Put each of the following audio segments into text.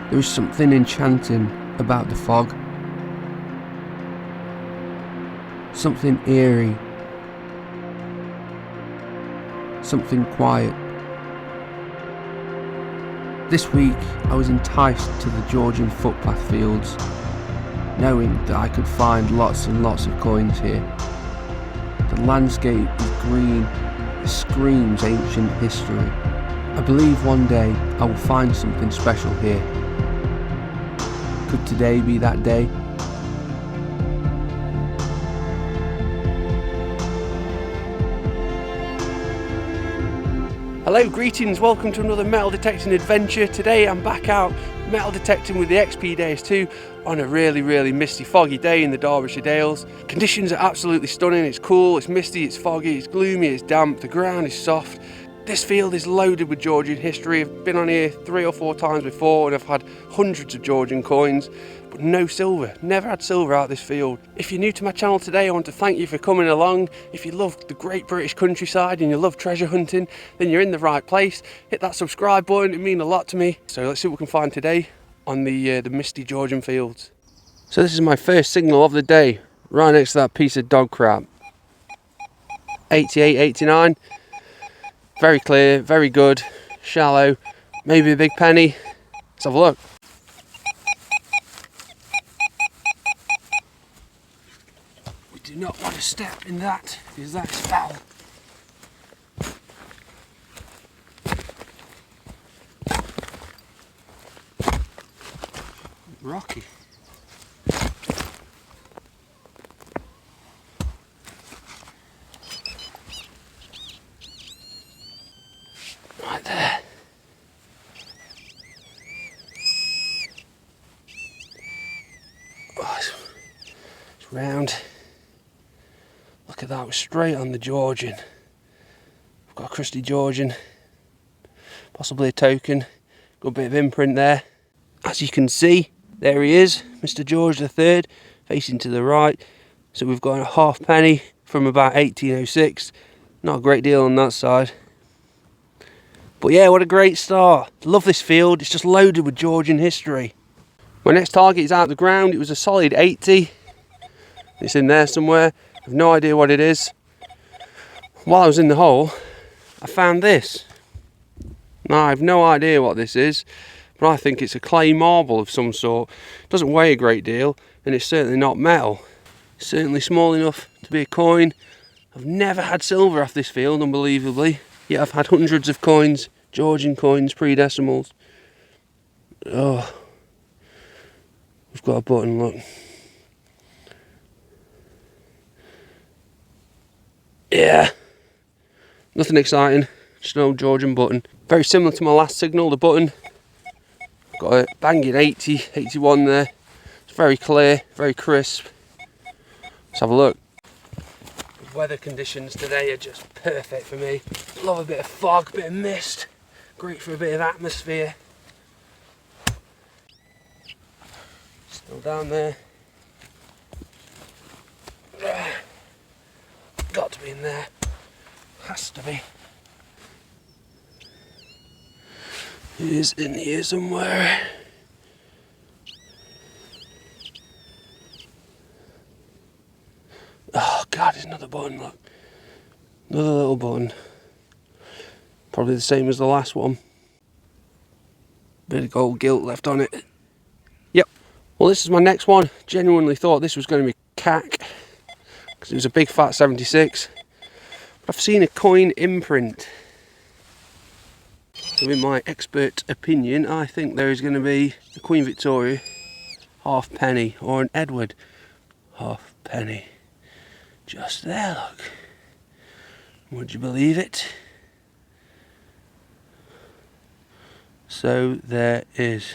There is something enchanting about the fog. Something eerie. Something quiet. This week I was enticed to the Georgian footpath fields, knowing that I could find lots and lots of coins here. The landscape is green, it screams ancient history. I believe one day I will find something special here. Could today be that day? Hello, greetings, welcome to another metal detecting adventure. Today I'm back out metal detecting with the XP Deus 2 on a really misty, foggy day in the Derbyshire Dales. Conditions are absolutely stunning. It's cool, it's misty, it's foggy, it's gloomy, it's damp, the ground is soft. This field is loaded with Georgian history. I've been on here 3 or 4 times before and I've had hundreds of Georgian coins, but no silver. Never had silver out this field. If you're new to my channel today, I want to thank you for coming along. If you love the great British countryside and you love treasure hunting, then you're in the right place. Hit that subscribe button, it means a lot to me. So let's see what we can find today on the misty Georgian fields. So this is my first signal of the day, right next to that piece of dog crap. 88, 89. Very clear, very good, shallow, maybe a big penny. Let's have a look. We do not want to step in that, because that is foul. Rocky. Right there. Oh, it's round. Look at that, we're straight on the Georgian. We've got a crusty Georgian, possibly a token, good bit of imprint there. As you can see, there he is, Mr. George III, facing to the right. So we've got a half penny from about 1806. Not a great deal on that side. But yeah, what a great start. Love this field, it's just loaded with Georgian history. My next target is out of the ground. It was a solid 80. It's in there somewhere. I have no idea what it is. While I was in the hole, I found this. Now, I have no idea what this is, but I think it's a clay marble of some sort. It doesn't weigh a great deal, and it's certainly not metal. It's certainly small enough to be a coin. I've never had silver off this field, unbelievably. Yet I've had hundreds of coins, Georgian coins, pre-decimals. Oh, we've got a button, look. Yeah, nothing exciting, just an old Georgian button. Very similar to my last signal, the button. Got a banging 80, 81 there. It's very clear, very crisp. Let's have a look. The weather conditions today are just perfect for me. Love a bit of fog, a bit of mist. Great for a bit of atmosphere. Still down there. Got to be in there. Has to be. It is in here somewhere. Oh God, there's another button, look. Another little button. Probably the same as the last one. Bit of gold gilt left on it. Yep. Well, this is my next one. Genuinely thought this was going to be cack, because it was a big fat 76. But I've seen a coin imprint. So in my expert opinion, I think there is going to be a Queen Victoria half penny, or an Edward half penny. Just there, look. Would you believe it? So there is.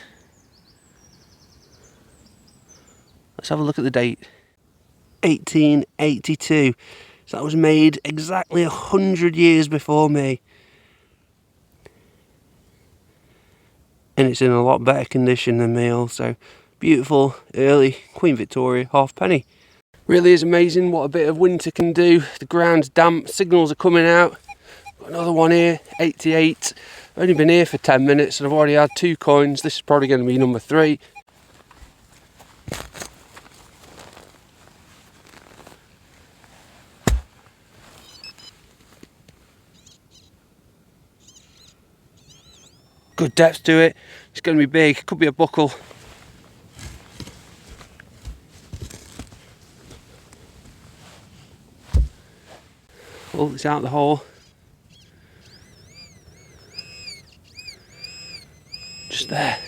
Let's have a look at the date. 1882. So that was made exactly 100 years before me. And it's in a lot better condition than me also. Beautiful, early Queen Victoria half penny. Really is amazing what a bit of winter can do. The ground's damp, signals are coming out. Got another one here, 88. only been here for 10 minutes and I've already had 2 coins. This is probably going to be number 3. Good depth to it. It's going to be big. Could be a buckle. Oh, it's out the hole. Just there.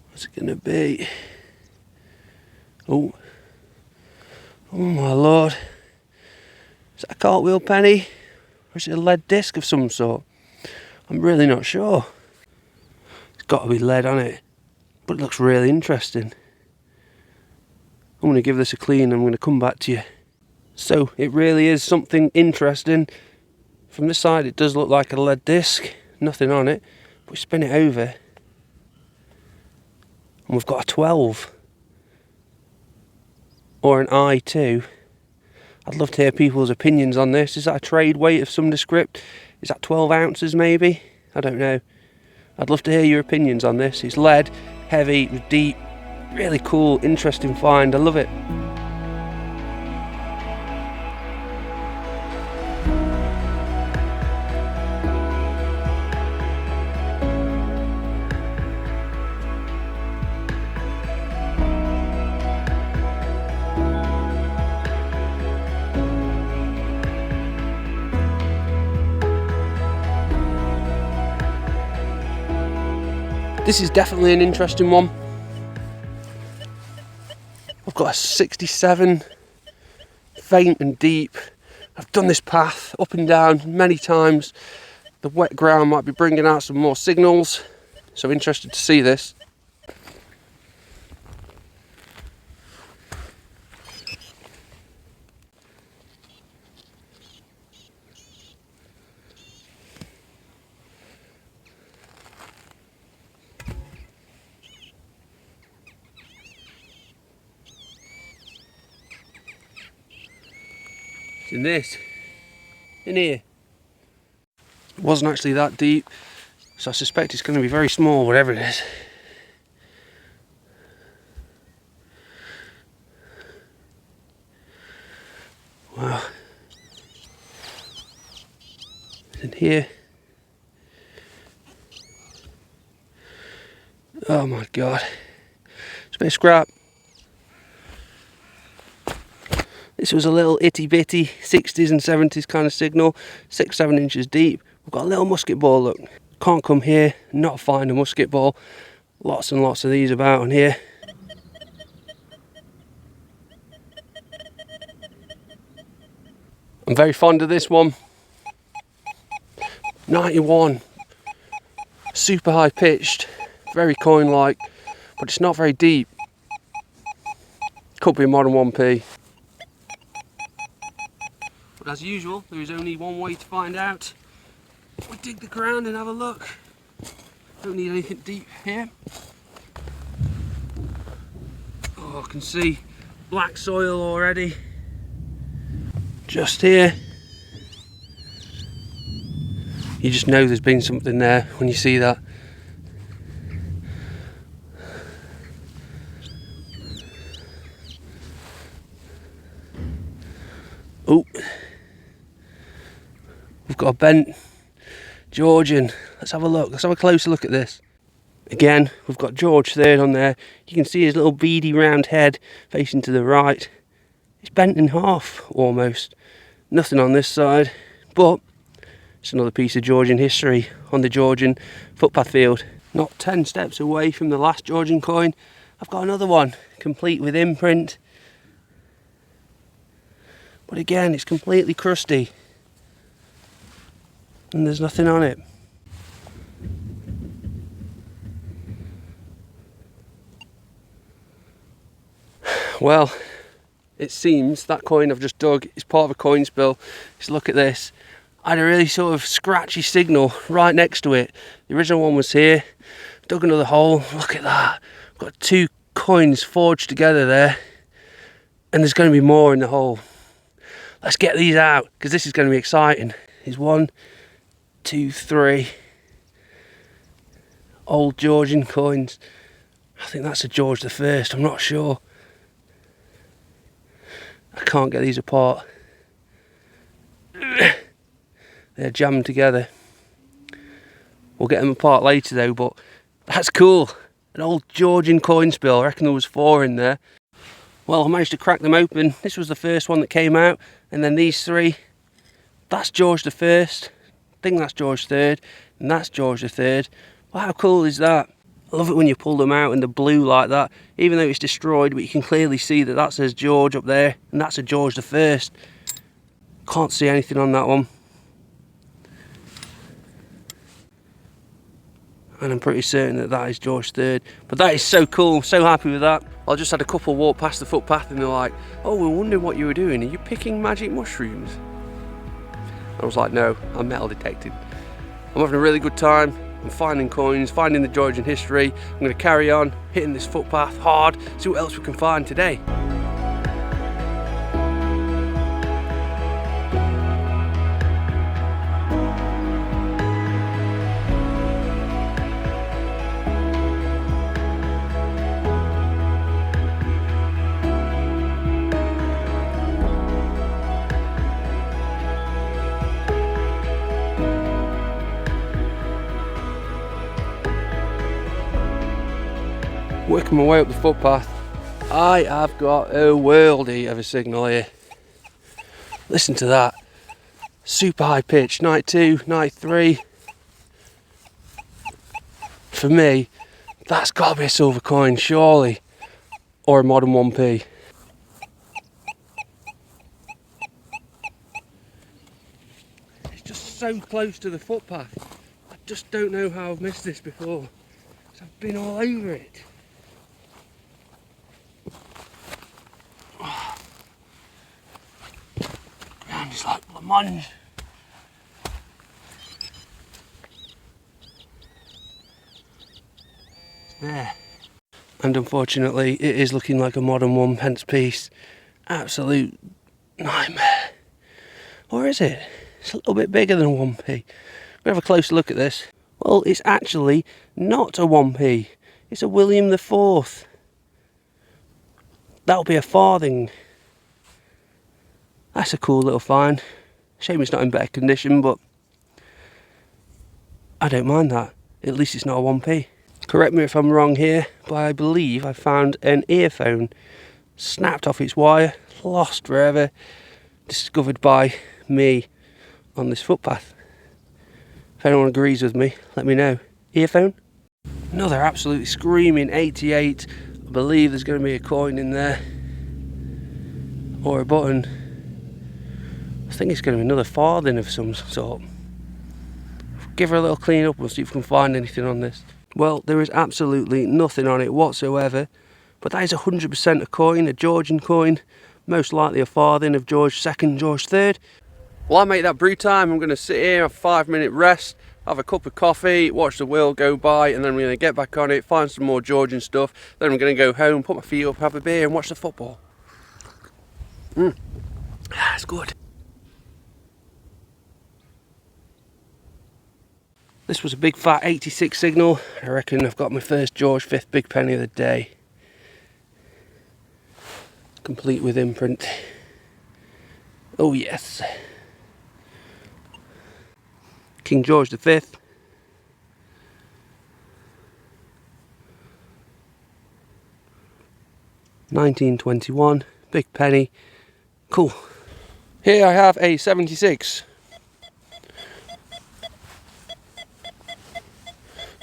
What's it going to be? Oh. Oh my lord. Is that a cartwheel penny? Or is it a lead disc of some sort? I'm really not sure. It's got to be lead on it. But it looks really interesting. I'm going to give this a clean and I'm going to come back to you. So it really is something interesting. From this side it does look like a lead disc. Nothing on it. But we spin it over. And we've got a 12. Or an I2. I'd love to hear people's opinions on this. Is that a trade weight of some descript? Is that 12 ounces maybe? I don't know. I'd love to hear your opinions on this. It's lead, heavy, deep, really cool, interesting find. I love it. This is definitely an interesting one. I've got a 67, faint and deep. I've done this path up and down many times. The wet ground might be bringing out some more signals, so interested to see this. In this, in here. It wasn't actually that deep, so I suspect it's going to be very small, whatever it is. Wow. In here. Oh my god. It's a bit of scrap. This was a little itty bitty 60s and 70s kind of signal, 6-7 inches deep. We've got a little musket ball, look. Can't come here, not find a musket ball. Lots and lots of these about on here. I'm very fond of this one. 91. Super high pitched, very coin-like, but it's not very deep. Could be a modern 1p. But as usual, there is only one way to find out. We dig the ground and have a look. Don't need anything deep here. Oh, I can see black soil already. Just here. You just know there's been something there when you see that. Oh. We've got a bent Georgian. Let's have a look. Let's have a closer look at this. Again, we've got George third on there. You can see his little beady round head facing to the right. It's bent in half almost. Nothing on this side, but it's another piece of Georgian history on the Georgian footpath field. Not 10 steps away from the last Georgian coin, I've got another one, complete with imprint. But again, it's completely crusty. And there's nothing on it. Well, it seems that coin I've just dug is part of a coin spill. Just look at this. I had a really sort of scratchy signal right next to it. The original one was here. Dug another hole. Look at that. I've got 2 coins forged together there. And there's going to be more in the hole. Let's get these out, because this is going to be exciting. Here's 1, 2, 3 old Georgian coins. I think that's a George the First, I'm not sure. I can't get these apart. They're jammed together. We'll get them apart later though, but that's cool. An old Georgian coin spill. I reckon there was 4 in there. Well, I managed to crack them open. This was the first one that came out, and then these 3. That's George the First. I think that's George III, and that's George III. Well, how cool is that? I love it when you pull them out in the blue like that, even though it's destroyed, but you can clearly see that that says George up there, and that's a George I. Can't see anything on that one. And I'm pretty certain that that is George III. But that is so cool, I'm so happy with that. I just had a couple walk past the footpath and they're like, oh, we're wondering what you were doing, are you picking magic mushrooms? I was like, no, I'm metal detecting. I'm having a really good time. I'm finding coins, finding the Georgian history. I'm going to carry on hitting this footpath hard, see what else we can find today. Working my way up the footpath, I have got a worldie of a signal here. Listen to that. Super high pitch, night 2, night 3. For me, that's got to be a silver coin, surely. Or a modern 1p. It's just so close to the footpath. I just don't know how I've missed this before. I've been all over it. Ground is like blancmange. It's there. And unfortunately it is looking like a modern 1p piece. Absolute nightmare. Or is it? It's a little bit bigger than a 1p. We'll have a closer look at this. Well, it's actually not a 1p. It's a William IV. That'll be a farthing. That's a cool little find. Shame it's not in better condition, but I don't mind that. At least it's not a 1p. Correct me if I'm wrong here, but I believe I found an earphone snapped off its wire, lost forever, discovered by me on this footpath. If anyone agrees with me, let me know. Earphone? Another absolutely screaming 88. I believe there's going to be a coin in there. Or a button. I think it's going to be another farthing of some sort. Give her a little clean up, we'll see if we can find anything on this. Well, there is absolutely nothing on it whatsoever. But that is 100% a coin, a Georgian coin. Most likely a farthing of George II, George III. While I make that brew time, I'm going to sit here, have a 5-minute rest, have a cup of coffee, watch the world go by, and then we're going to get back on it, find some more Georgian stuff. Then I'm going to go home, put my feet up, have a beer and watch the football. That's good. This was a big fat 86 signal. I reckon I've got my first George V big penny of the day. Complete with imprint. Oh yes. King George V. 1921, big penny. Cool. Here I have a 76.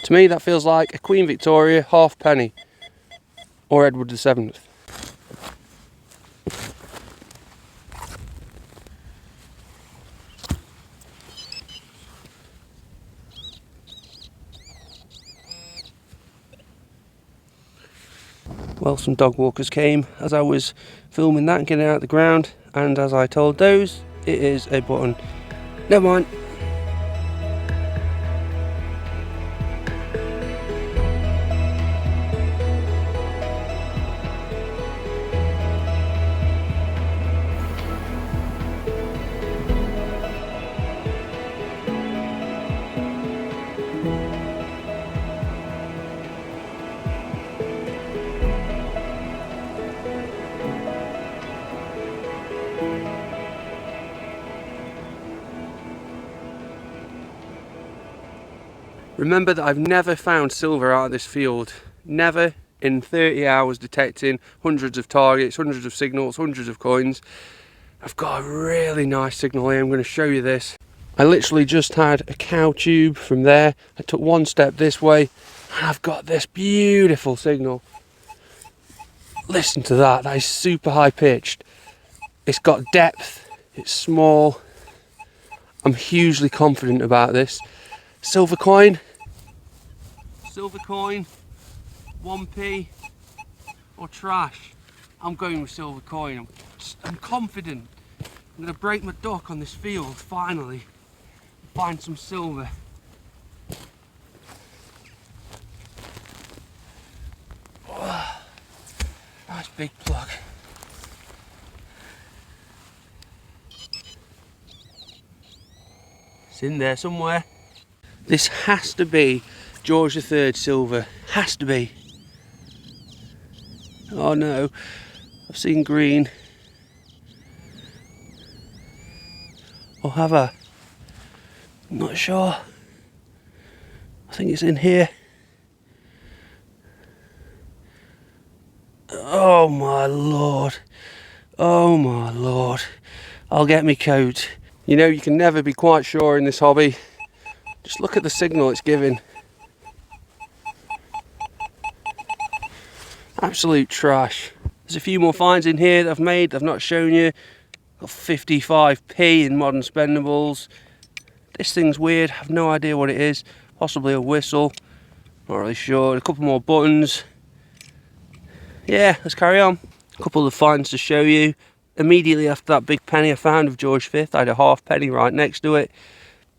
To me that feels like a Queen Victoria half penny or Edward VII. Well, some dog walkers came as I was filming that and getting out of the ground, and as I told those, it is a button. Never mind. Remember that I've never found silver out of this field. Never in 30 hours detecting hundreds of targets, hundreds of signals, hundreds of coins. I've got a really nice signal here. I'm going to show you this. I literally just had a cow tube from there. I took one step this way and I've got this beautiful signal. Listen to that. That is super high pitched. It's got depth. It's small. I'm hugely confident about this. Silver coin. Silver coin. 1p or trash. I'm going with silver coin. I'm confident. I'm going to break my duck on this field finally. Find some silver. Oh, nice big plug. It's in there somewhere. This has to be George III silver. Has to be. Oh no, I've seen green. Or have I? I'm not sure. I think it's in here. Oh my lord. Oh my lord. I'll get me coat. You know, you can never be quite sure in this hobby. Just look at the signal it's giving. Absolute trash. There's a few more finds in here that I've made that I've not shown you. Got 55p in modern spendables. This thing's weird, I have no idea what it is. Possibly a whistle, not really sure. A couple more buttons. Yeah, let's carry on. A couple of finds to show you. Immediately after that big penny I found of George V, I had a half penny right next to it.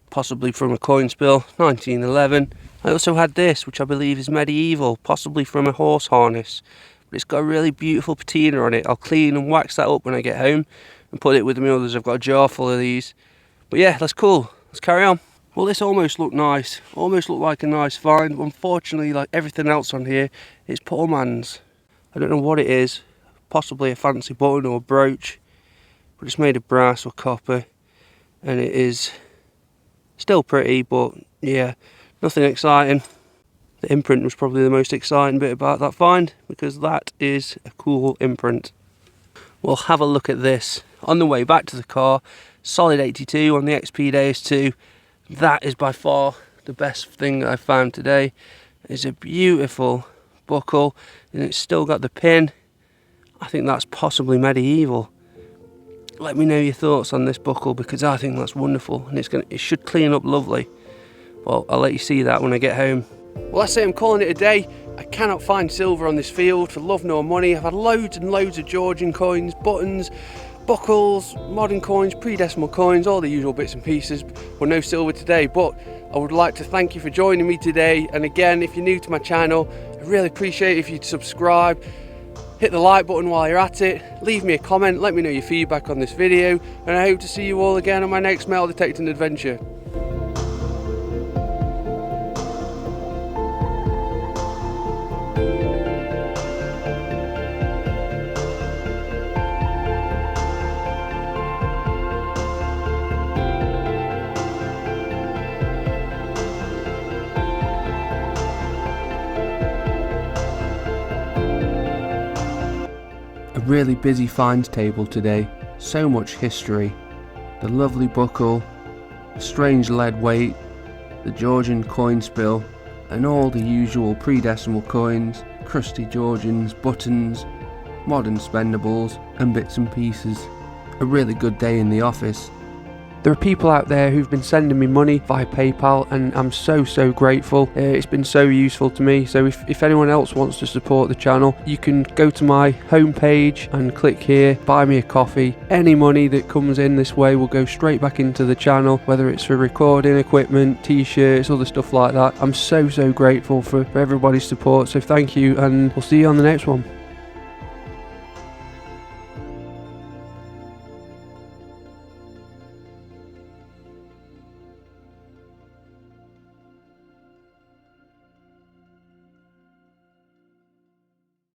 Possibly from a coin spill, 1911. I also had this, which I believe is medieval, possibly from a horse harness. But it's got a really beautiful patina on it. I'll clean and wax that up when I get home and put it with my others. I've got a jar full of these. But yeah, that's cool. Let's carry on. Well, this almost looked nice. Almost looked like a nice find. Unfortunately, like everything else on here, it's poor man's. I don't know what it is. Possibly a fancy button or brooch. But it's made of brass or copper. And it is still pretty, but yeah, nothing exciting. The imprint was probably the most exciting bit about that find, because that is a cool imprint. We'll have a look at this. On the way back to the car, solid 82 on the XP Deus 2. That is by far the best thing that I've found today. It's a beautiful buckle, and it's still got the pin. I think that's possibly medieval. Let me know your thoughts on this buckle, because I think that's wonderful, and it should clean up lovely. Well, I'll let you see that when I get home. Well, that's it, I'm calling it a day. I cannot find silver on this field for love nor money. I've had loads and loads of Georgian coins, buttons, buckles, modern coins, pre-decimal coins, all the usual bits and pieces, but no silver today. But I would like to thank you for joining me today. And again, if you're new to my channel, I really appreciate it if you'd subscribe. Hit the like button while you're at it, leave me a comment, let me know your feedback on this video, and I hope to see you all again on my next metal detecting adventure. A really busy finds table today, so much history. The lovely buckle, a strange lead weight, the Georgian coin spill, and all the usual pre-decimal coins, crusty Georgians, buttons, modern spendables, and bits and pieces. A really good day in the office. There are people out there who've been sending me money via PayPal, and I'm so grateful. It's been so useful to me. So if anyone else wants to support the channel, you can go to my homepage and click here, buy me a coffee. Any money that comes in this way will go straight back into the channel, whether it's for recording equipment, t-shirts, other stuff like that. I'm so grateful for everybody's support, so thank you, and we'll see you on the next one.